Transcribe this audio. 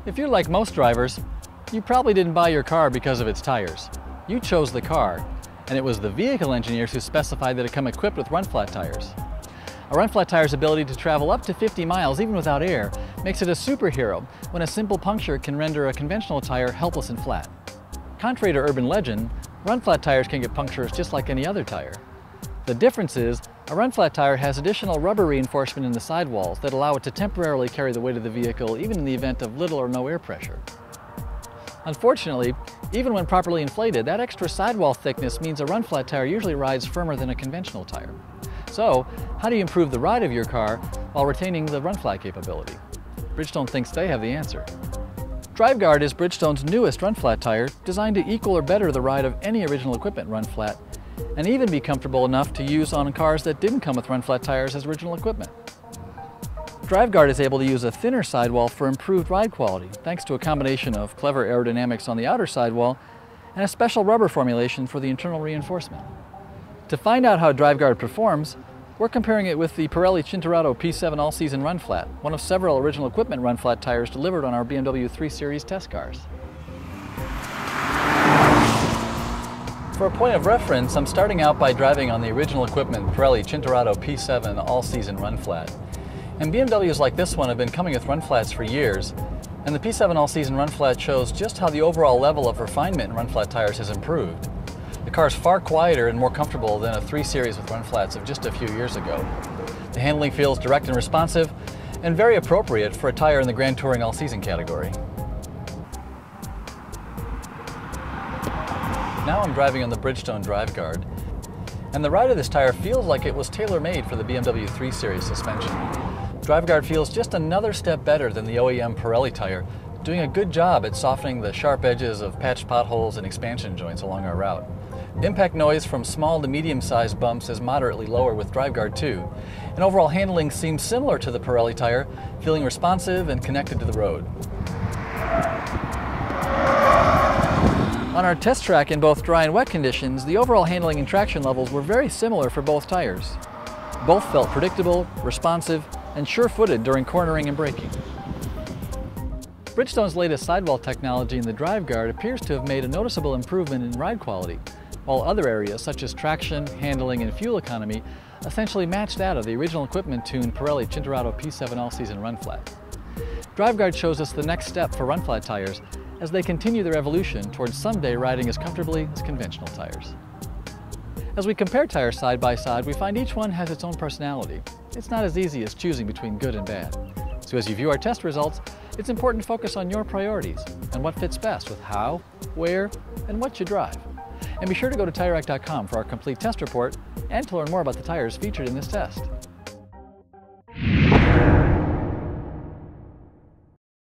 If you're like most drivers, you probably didn't buy your car because of its tires. You chose the car, and it was the vehicle engineers who specified that it come equipped with run-flat tires. A run-flat tire's ability to travel up to 50 miles even without air makes it a superhero when a simple puncture can render a conventional tire helpless and flat. Contrary to urban legend, run-flat tires can get punctures just like any other tire. The difference is, a run-flat tire has additional rubber reinforcement in the sidewalls that allow it to temporarily carry the weight of the vehicle even in the event of little or no air pressure. Unfortunately, even when properly inflated, that extra sidewall thickness means a run-flat tire usually rides firmer than a conventional tire. So, how do you improve the ride of your car while retaining the run-flat capability? Bridgestone thinks they have the answer. DriveGuard is Bridgestone's newest run-flat tire, designed to equal or better the ride of any original equipment run-flat, and even be comfortable enough to use on cars that didn't come with run-flat tires as original equipment. DriveGuard is able to use a thinner sidewall for improved ride quality, thanks to a combination of clever aerodynamics on the outer sidewall and a special rubber formulation for the internal reinforcement. To find out how DriveGuard performs, we're comparing it with the Pirelli Cinturato P7 All-Season Run-Flat, one of several original equipment run-flat tires delivered on our BMW 3 Series test cars. For a point of reference, I'm starting out by driving on the original equipment Pirelli Cinturato P7 All-Season Run-Flat. And BMWs like this one have been coming with run-flats for years, and the P7 All-Season Run-Flat shows just how the overall level of refinement in run-flat tires has improved. The car is far quieter and more comfortable than a 3 Series with run-flats of just a few years ago. The handling feels direct and responsive, and very appropriate for a tire in the Grand Touring All-Season category. Now I'm driving on the Bridgestone DriveGuard, and the ride of this tire feels like it was tailor-made for the BMW 3 Series suspension. DriveGuard feels just another step better than the OEM Pirelli tire, doing a good job at softening the sharp edges of patched potholes and expansion joints along our route. Impact noise from small to medium-sized bumps is moderately lower with DriveGuard too, and overall handling seems similar to the Pirelli tire, feeling responsive and connected to the road. On our test track in both dry and wet conditions, the overall handling and traction levels were very similar for both tires. Both felt predictable, responsive, and sure-footed during cornering and braking. Bridgestone's latest sidewall technology in the DriveGuard appears to have made a noticeable improvement in ride quality, while other areas such as traction, handling, and fuel economy essentially match that of the original equipment-tuned Pirelli Cinturato P7 All-Season Run-Flat. DriveGuard shows us the next step for run-flat tires as they continue their evolution towards someday riding as comfortably as conventional tires. As we compare tires side by side, we find each one has its own personality. It's not as easy as choosing between good and bad. So as you view our test results, it's important to focus on your priorities and what fits best with how, where, and what you drive. And be sure to go to TireRack.com for our complete test report and to learn more about the tires featured in this test.